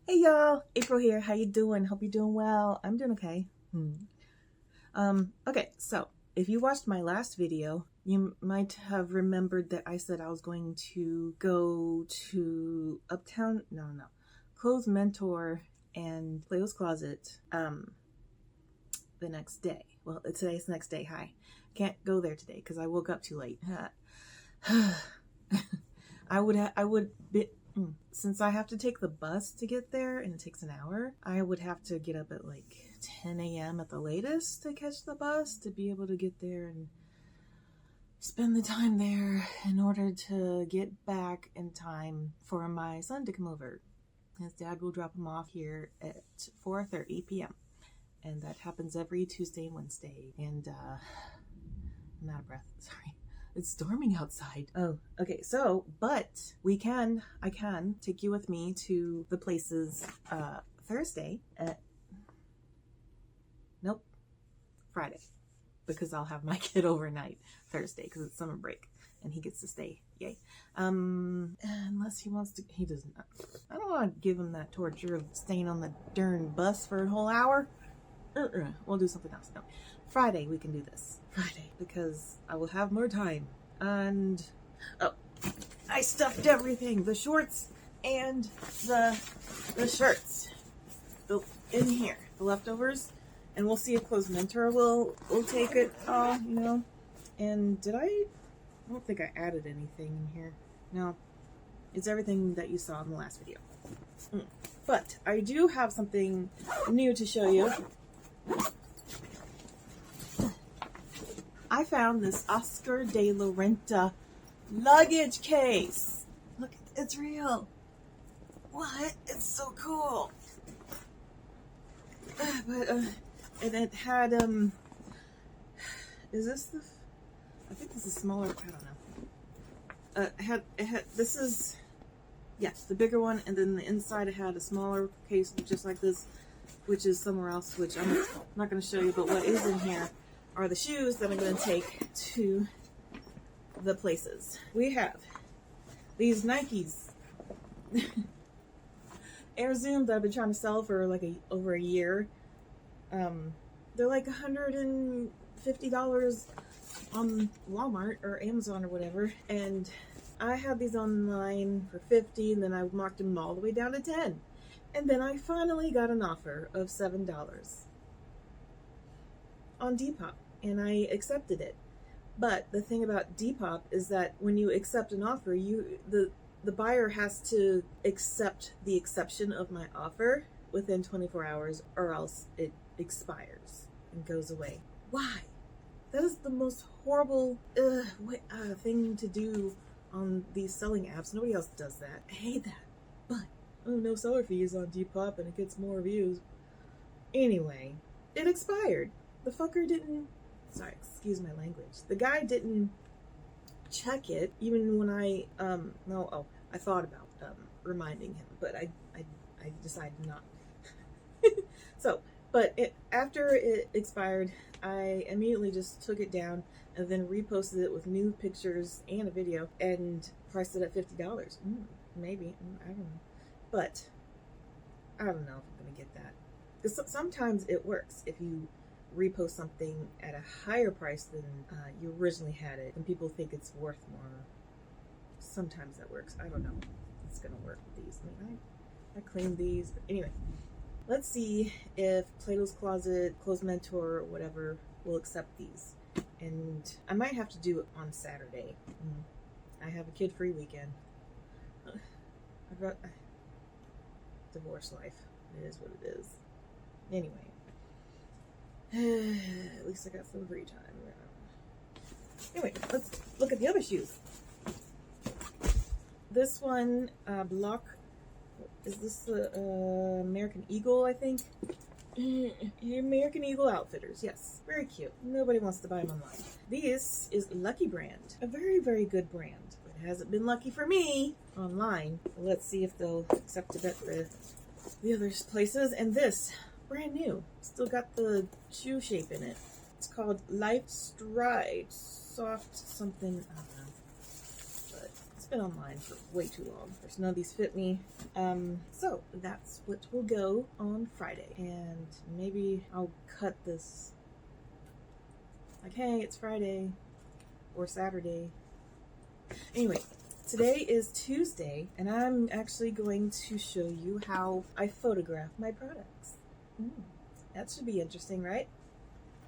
Hey y'all, April here. How you doing? Hope you're doing well. I'm doing okay. Okay, so if you watched my last video, you might have remembered that I said I was going to go to Uptown, no, Clothes Mentor and Plato's Closet the next day. Well, today's the next day. Hi. Can't go there today because I woke up too late. I would be, since I have to take the bus to get there and it takes an hour, I would have to get up at like 10 a.m. at the latest to catch the bus to be able to get there and spend the time there in order to get back in time for my son to come over. His dad will drop him off here at 4:30 p.m. and that happens every Tuesday and Wednesday. And I'm out of breath. Sorry. It's storming outside. Oh, okay. So, but I can take you with me to the places Thursday at, nope, Friday, because I'll have my kid overnight Thursday because it's summer break and he gets to stay. Yay. Unless he wants to, he doesn't. I don't want to give him that torture of staying on the darn bus for a whole hour. We'll do something else. No, Friday we can do this. Friday, because I will have more time. And oh, I stuffed everything, the shorts and the shirts in here, the leftovers, and we'll see if Clothes Mentor will take it all, you know. And I don't think I added anything in here. No, it's everything that you saw in the last video. But I do have something new to show you. I found this Oscar de la Renta luggage case. Look, it's real. What? It's so cool. And it had, is this the, I think this is smaller, I don't know. This is, yes, the bigger one, and then the inside it had a smaller case just like this, which is somewhere else, which I'm not going to show you, but what is in here are the shoes that I'm going to take to the places. We have these Nikes Air Zoom that I've been trying to sell for like over a year. They're like $150 on Walmart or Amazon or whatever, and I had these online for $50, and then I marked them all the way down to $10, and then I finally got an offer of $7 on DePop. And I accepted it. But the thing about DePop is that when you accept an offer, the buyer has to accept the exception of my offer within 24 hours or else it expires and goes away. Why? That is the most horrible thing to do on these selling apps. Nobody else does that. I hate that. But, no seller fees on Depop and it gets more views. Anyway, it expired. The fucker didn't, sorry, excuse my language. The guy didn't check it even when I thought about reminding him, but I decided not. So, but after it expired, I immediately just took it down and then reposted it with new pictures and a video and priced it at $50. Maybe, I don't know. But I don't know if I'm gonna get that. Because sometimes it works if you repost something at a higher price than you originally had it, and people think it's worth more. Sometimes that works. I don't know if it's gonna work with these. I mean, I cleaned these, but anyway, let's see if Plato's Closet, Clothes Mentor, or whatever will accept these. And I might have to do it on Saturday. I have a kid-free weekend. I've got divorce life. It is what it is. Anyway. At least I got some free time. Anyway, let's look at the other shoes. This one, block, is this the American Eagle, I think? American Eagle Outfitters, yes. Very cute. Nobody wants to buy them online. This is Lucky Brand. A very, very good brand. But it hasn't been lucky for me online. Let's see if they'll accept it at the other places. And this, brand new. Still got the shoe shape in it. It's called Life Stride. Soft something, I don't know. But it's It's been online for way too long. There's none of these fit me. So that's what will go on Friday. And maybe I'll cut this like, hey, it's Friday or Saturday. Anyway, today is Tuesday, and I'm actually going to show you how I photograph my products. That should be interesting, right?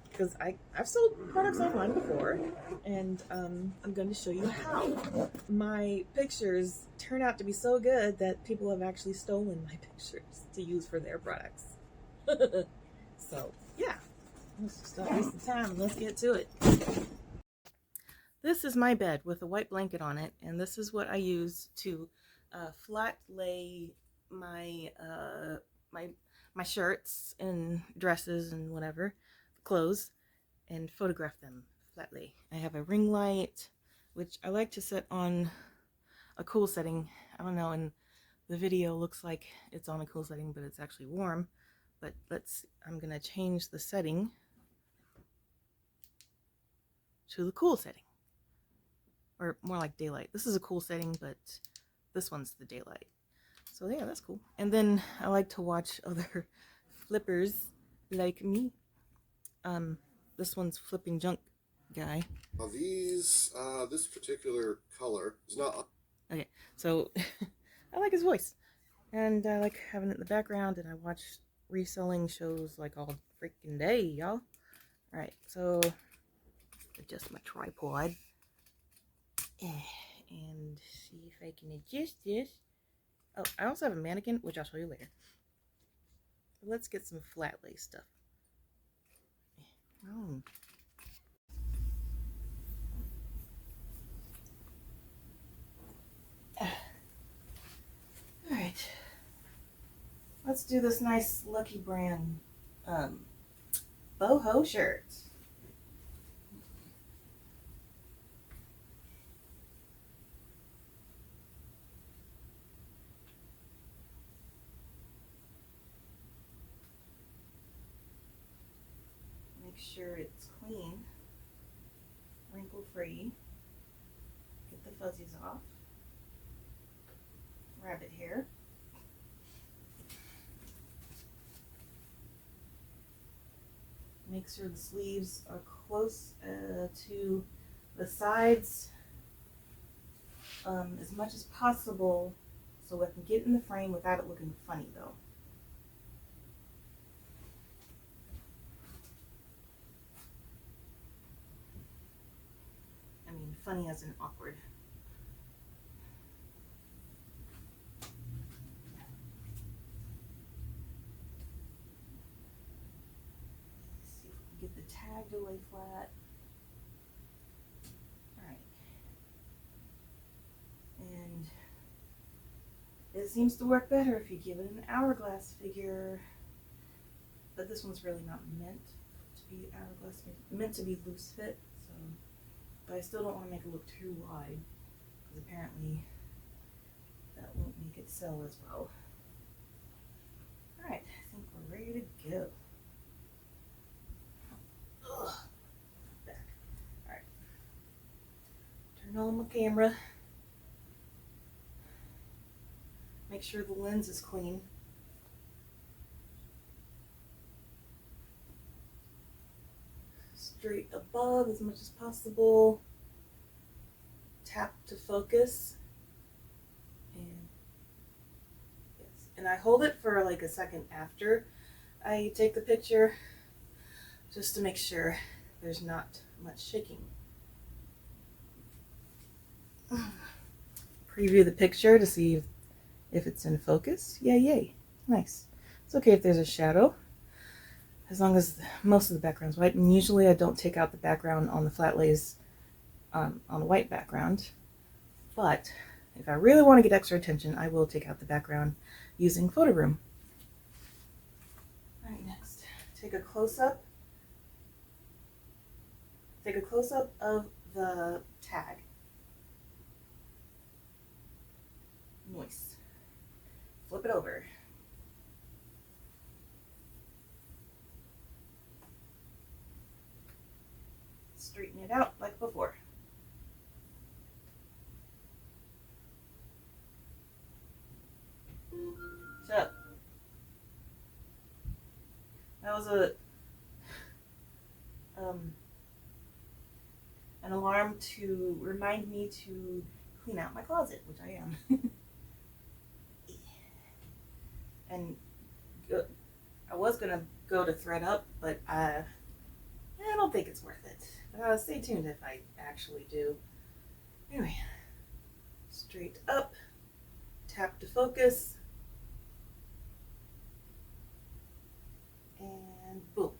Because I've sold products online before, and I'm going to show you how. My pictures turn out to be so good that people have actually stolen my pictures to use for their products. So, yeah. Let's stop wasting time and let's get to it. This is my bed with a white blanket on it, and this is what I use to flat lay my my shirts and dresses and whatever, clothes, and photograph them flatly. I have a ring light, which I like to set on a cool setting. I don't know, in the video looks like it's on a cool setting, but it's actually warm. But I'm gonna change the setting to the cool setting, or more like daylight. This is a cool setting, but this one's the daylight. So yeah, that's cool. And then I like to watch other flippers like me. This one's flipping junk guy. This particular color is not. Okay, so I like his voice, and I like having it in the background, and I watch reselling shows like all freaking day, y'all. All right, so adjust my tripod, and see if I can adjust this. Oh, I also have a mannequin, which I'll show you later. But let's get some flat lay stuff. Oh. Alright. Let's do this nice Lucky Brand boho shirt. Make sure it's clean, wrinkle free. Get the fuzzies off. Rabbit hair. Make sure the sleeves are close to the sides as much as possible, so I can get in the frame without it looking funny though. I mean funny as in awkward. Get the tag to lay flat. Alright. And it seems to work better if you give it an hourglass figure. But this one's really not meant to be hourglass, meant to be loose fit. So, but I still don't want to make it look too wide, because apparently that won't make it sell as well. Alright, I think we're ready to go. Back. Alright. Turn on my camera. Make sure the lens is clean. Straight above as much as possible. Tap to focus. And yes, and I hold it for like a second after I take the picture, just to make sure there's not much shaking. Preview the picture to see if it's in focus. Yay. Nice. It's okay if there's a shadow, as long as most of the background's white. And usually I don't take out the background on the flat lays on a white background. But if I really want to get extra attention, I will take out the background using Photo Room. Alright, next. Take a close-up. Take a close-up of the tag. Moist. Flip it over. Straighten it out like before. was an alarm to remind me to clean out my closet, which I am. And I was gonna go to ThreadUp, but I don't think it's worth it. Stay tuned if I actually do. Anyway, straight up, tap to focus, and boom,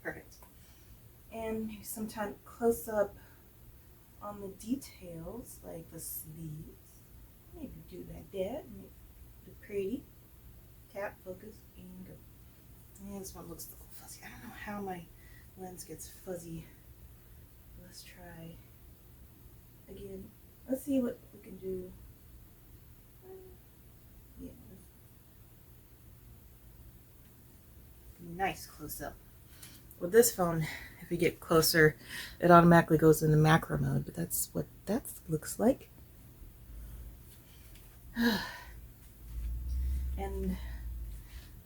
perfect. And maybe sometime close up on the details, like the sleeves. Maybe do like that, make it pretty. Tap, focus, and go. And this one looks a little fuzzy. I don't know how my lens gets fuzzy. Let's try again. Let's see what we can do. Yeah, nice close up. With this phone, if you get closer, it automatically goes into macro mode, but that's what that looks like. And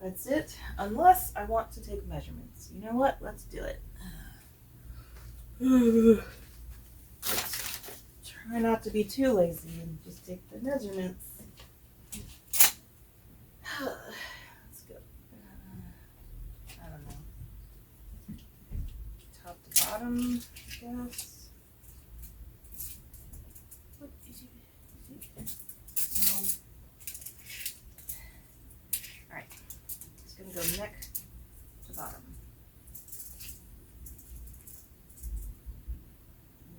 that's it, unless I want to take measurements. You know what? Let's do it. Let's try not to be too lazy and just take the measurements. Let's go. I don't know. Top to bottom, I guess. What is it? Alright. It's going to go neck to bottom.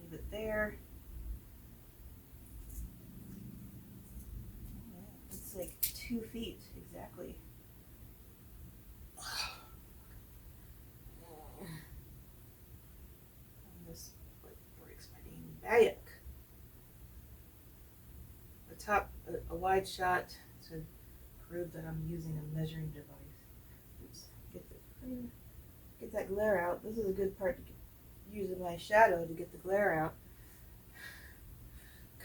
Leave it there. Yeah, it's like 2 feet exactly. This breaks my dang back. The top, a wide shot to prove that I'm using a measuring device. Oops, get that glare out. This is a good part to use my shadow to get the glare out.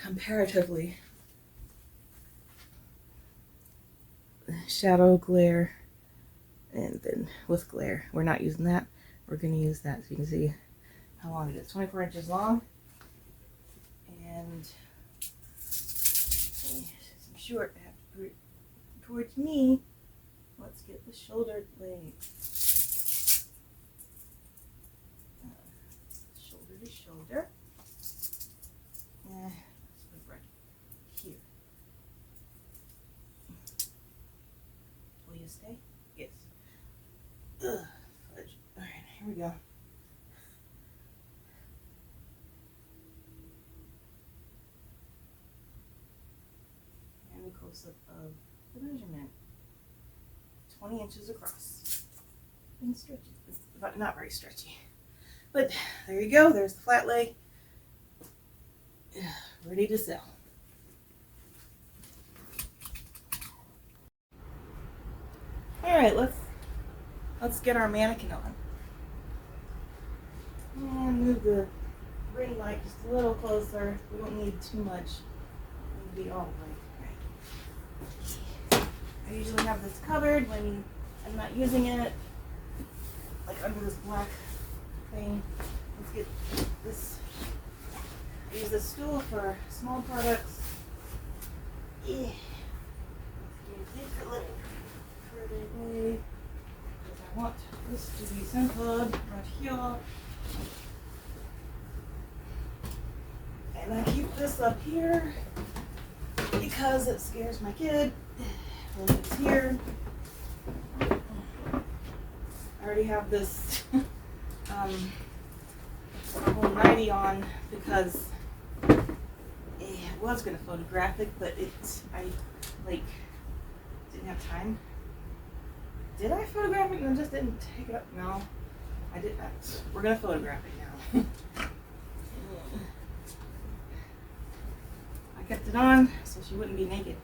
Comparatively. Shadow, glare, and then with glare. We're not using that. We're going to use that so you can see how long it is. 24 inches long. And I'm short. I have to put it towards me. Let's get the shoulder blade. Shoulder to shoulder. Let's put it right here. Will you stay? Yes. Ugh, fudge. Alright, here we go. And a close-up of the measurement. 20 inches across. And stretchy. It's not very stretchy. But there you go. There's the flat lay. Ready to sell. Alright, let's get our mannequin on. And move the ring light just a little closer. We don't need too much. It'll be all right. I usually have this covered when I'm not using it, like under this black thing. Let's get this. I use this stool for small products. Yeah. Let's get it a little further away because I want this to be centered right here. And I keep this up here because it scares my kid when it's here. I already have this whole nightie on because I was gonna photograph it, but I didn't have time. Did I photograph it and I just didn't take it up? No, I did not. We're gonna photograph it now. I kept it on so she wouldn't be naked.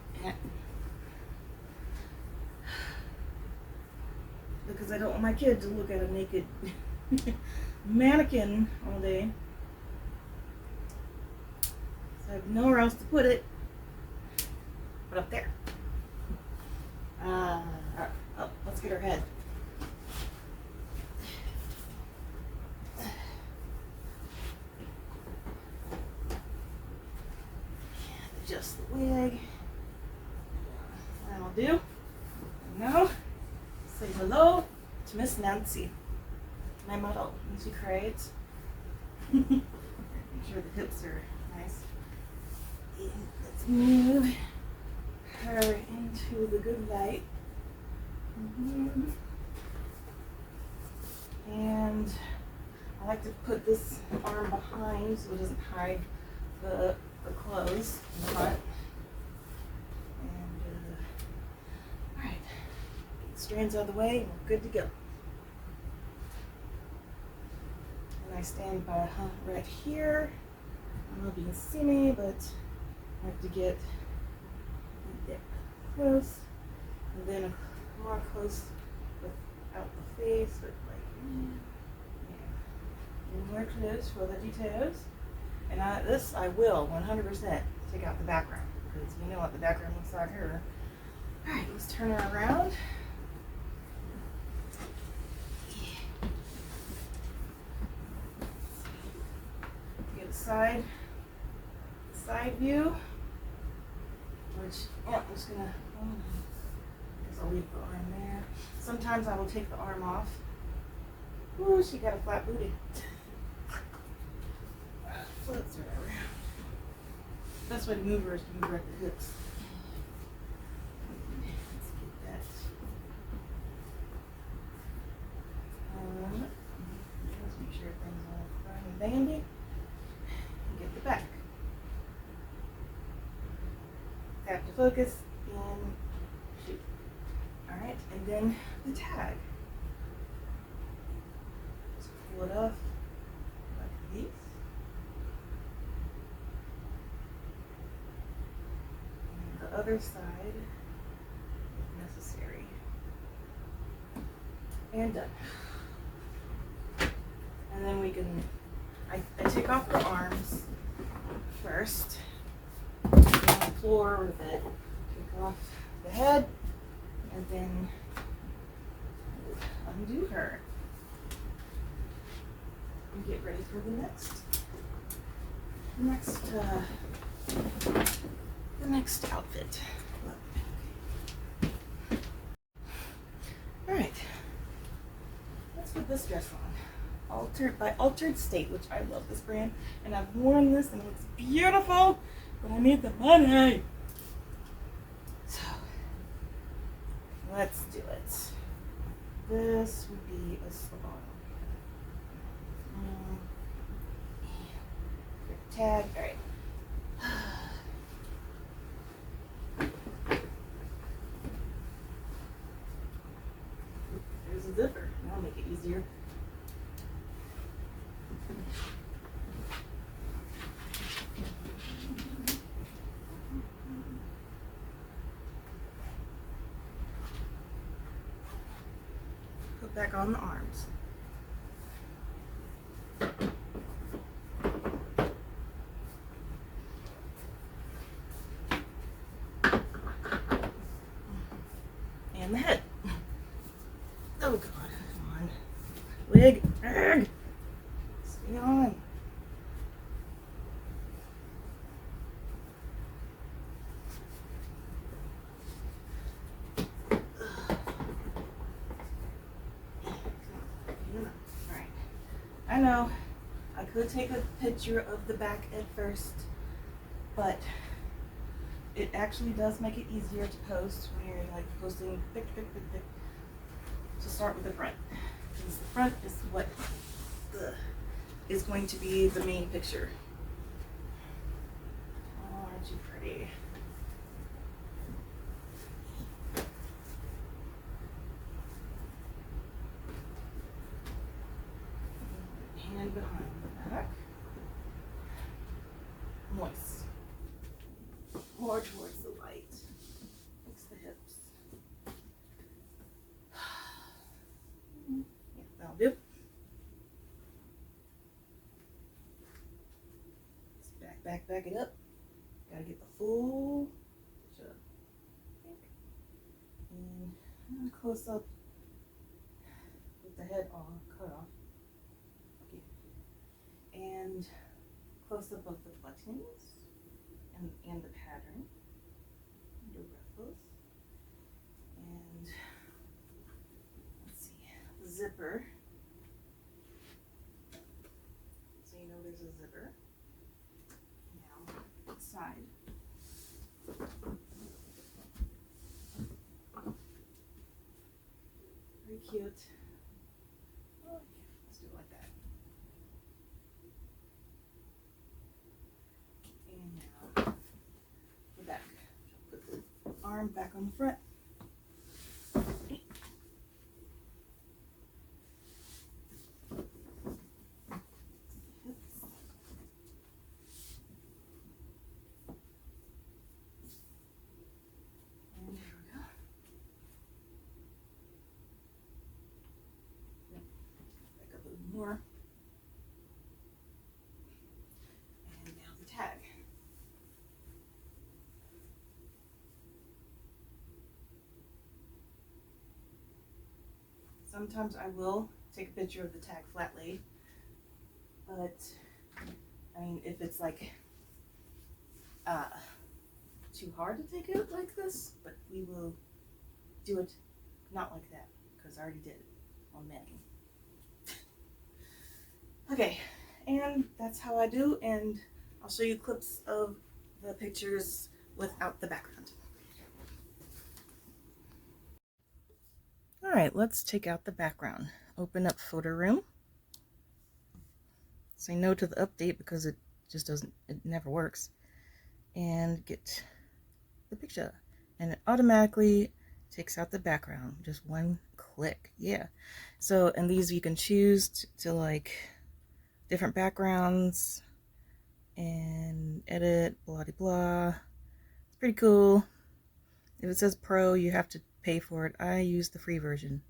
Because I don't want my kid to look at a naked mannequin all day. So I have nowhere else to put it but up there. Let's get her head. hello to Miss Nancy, my model. Isn't she great? Make sure the hips are nice. And let's move her into the good light. And I like to put this arm behind so it doesn't hide the clothes in front. And alright, get the strands out of the way and we're good to go. And I stand by right here. I don't know if you can see me, but I have to get there close, and then more close without the face, but like, yeah. More close for the details. And I will 100% take out the background, because you know what the background looks like here. Alright, let's turn her around. Get a side view, which, yeah, I'm just gonna, I guess I'll leave the arm there. Sometimes I will take the arm off. Ooh, she got a flat booty. Flips her around. Best way to move her is to move her at the hips. Let's get that. Let's make sure everything's all fine and dandy. And get the back. Tap to focus and shoot. Alright, and then the tag. Just pull it off like this. And the other side, if necessary. And done. And then we can, I take off the arms first. On the floor or the bed. Take off the head and then undo her. And get ready for the next outfit. Alright. Let's put this dress on. By Altered State, which I love this brand, and I've worn this and it looks beautiful, but I need the money. So let's do it. This would be a slip-on. Tag, alright. There's a zipper. That'll make it easier. Put back on the arms. And the head. Oh God, come on. Wig, stay on. Alright. I know I could take a picture of the back at first, but it actually does make it easier to post when you're like posting pic. To start with the front, because the front is what is going to be the main picture. Oh, aren't you pretty? Hand behind the back. Moist. More towards the light. Fix the hips. Yeah, that'll do. Let's back it up. Gotta get the full picture. And close up with the head all cut off. Okay. And close up of the buttons and the pattern. The ruffles. And zipper. So you know there's a zipper. Now, side. Very cute. Oh, let's do it like that. And now, the back. Put the arm back on the front. More. And now the tag. Sometimes I will take a picture of the tag flat laid, but I mean, if it's like too hard to take it like this, but we will do it not like that because I already did it on many. Okay, and that's how I do, and I'll show you clips of the pictures without the background. All right, let's take out the background. Open up photo room. Say no to the update because it just doesn't, it never works. And get the picture. And it automatically takes out the background. Just one click. Yeah. So, and these you can choose to like different backgrounds and edit, blah, blah, blah. It's pretty cool. If it says Pro, you have to pay for it. I use the free version.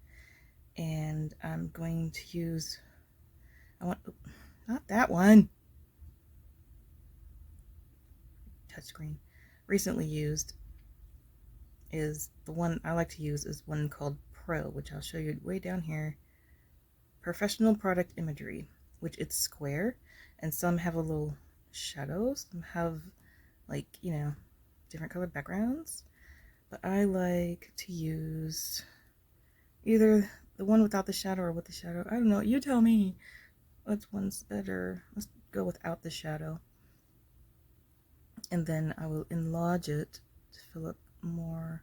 And I'm going to use, not that one. Touchscreen. Recently used is the one I like to use is one called Pro, which I'll show you way down here. Professional product imagery, which it's square, and some have a little shadows, some have like, you know, different colored backgrounds. But I like to use either the one without the shadow or with the shadow. I don't know, you tell me which one's better. Let's go without the shadow. And then I will enlarge it to fill up more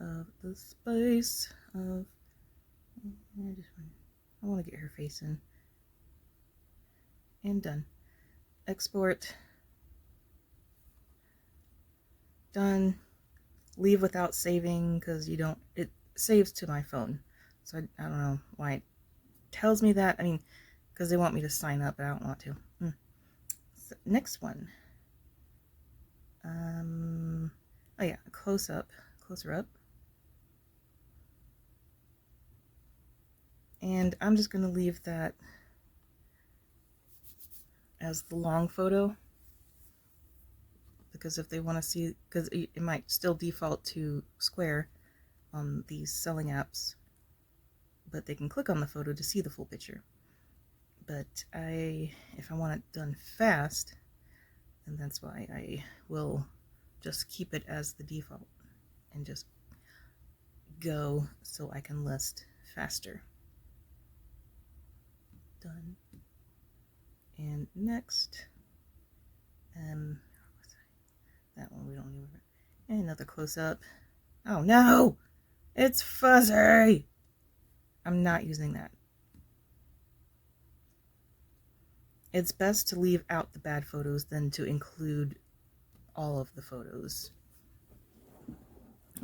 of the space of, I want to get her face in. And done. Export. Done. Leave without saving because you don't, it saves to my phone. So I don't know why it tells me that. I mean, because they want me to sign up, but I don't want to. So next one. Oh yeah, closer up. And I'm just going to leave that as the long photo, because if they want to see, because it might still default to square on these selling apps, but they can click on the photo to see the full picture. But if I want it done fast, and that's why I will just keep it as the default and just go so I can list faster. Done. And next, that one we don't need. And another close-up. Oh no! It's fuzzy! I'm not using that. It's best to leave out the bad photos than to include all of the photos.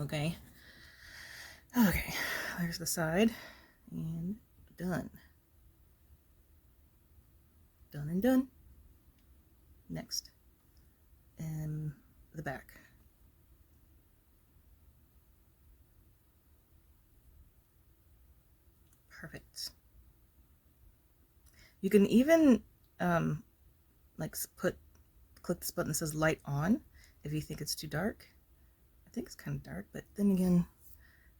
Okay? Okay, there's the side. And done. Done and done. Next. The back. Perfect. You can even like click this button that says light on if you think it's too dark. I think it's kind of dark, but then again,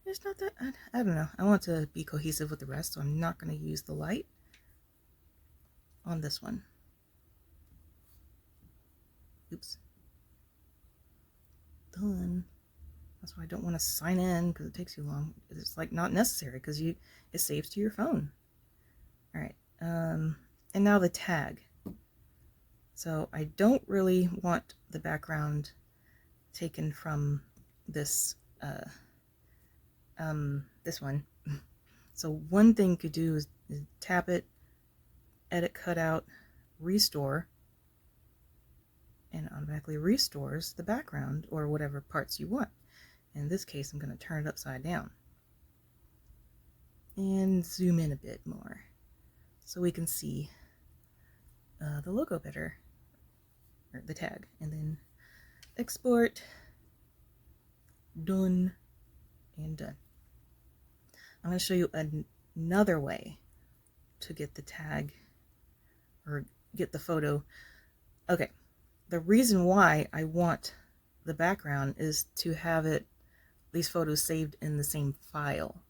it's not that, I don't know. I want to be cohesive with the rest, so I'm not going to use the light on this one. Oops. Done. That's why I don't want to sign in because it takes too long. It's like not necessary because it saves to your phone. All right. And now the tag. So I don't really want the background taken from this this one. So one thing you could do is tap it, edit cutout, restore, and automatically restores the background or whatever parts you want. In this case, I'm going to turn it upside down and zoom in a bit more so we can see the logo better, or the tag, and then export, done, and done. I'm going to show you another way to get the tag or get the photo. Okay, the reason why I want the background is to have these photos saved in the same file,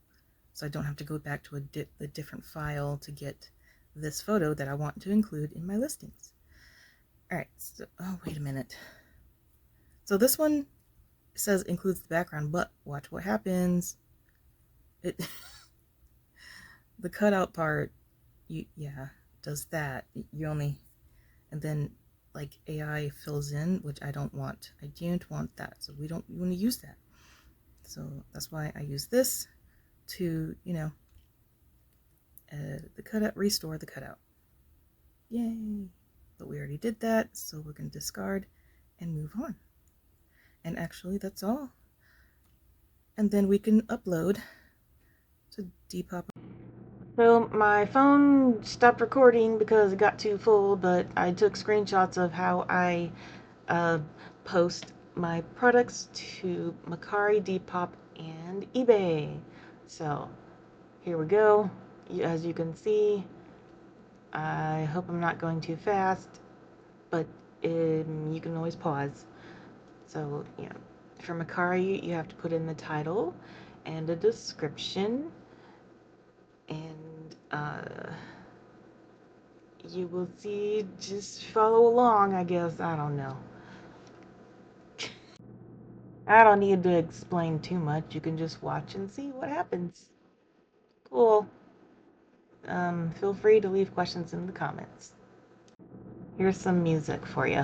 so I don't have to go back to a different file to get this photo that I want to include in my listings. All right, so, oh, wait a minute. So this one says includes the background, but watch what happens. The cutout part, does that. You only, and then like AI fills in, which I don't want. I don't want that, so we don't want to use that. So that's why I use this to, the cutout, restore the cutout. Yay! But we already did that, so we're going to discard and move on. And actually, that's all. And then we can upload to DePop. So my phone stopped recording because it got too full, but I took screenshots of how I post my products to Mercari, DePop, and eBay. So here we go. As you can see, I hope I'm not going too fast, but you can always pause. So for Mercari, you have to put in the title and a description, and you will see. Just follow along, I guess. I don't know. I don't need to explain too much. You can just watch and see what happens. Cool. Feel free to leave questions in the comments. Here's some music for you.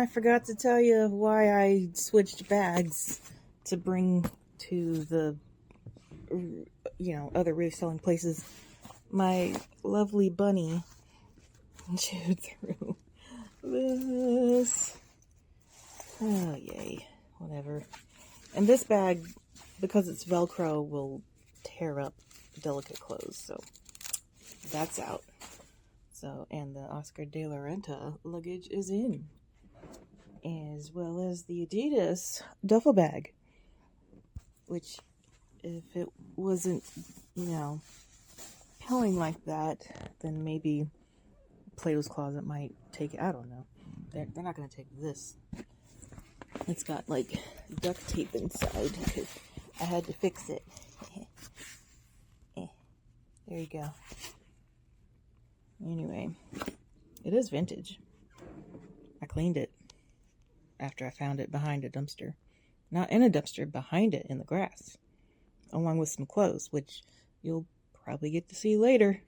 I forgot to tell you why I switched bags to bring to the, other reselling places. My lovely bunny chewed through this. Oh, yay. Whatever. And this bag, because it's Velcro, will tear up delicate clothes, so that's out. So, and the Oscar de la Renta luggage is in, as well as the Adidas duffel bag, which, if it wasn't, pelling like that, then maybe Plato's Closet might take it. I don't know. They're not going to take this. It's got, like, duct tape inside, because I had to fix it. There you go. Anyway, it is vintage. I cleaned it after I found it behind a dumpster. Not in a dumpster, behind it in the grass. Along with some clothes, which you'll probably get to see later.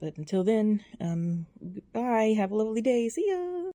But until then, goodbye. Have a lovely day. See ya.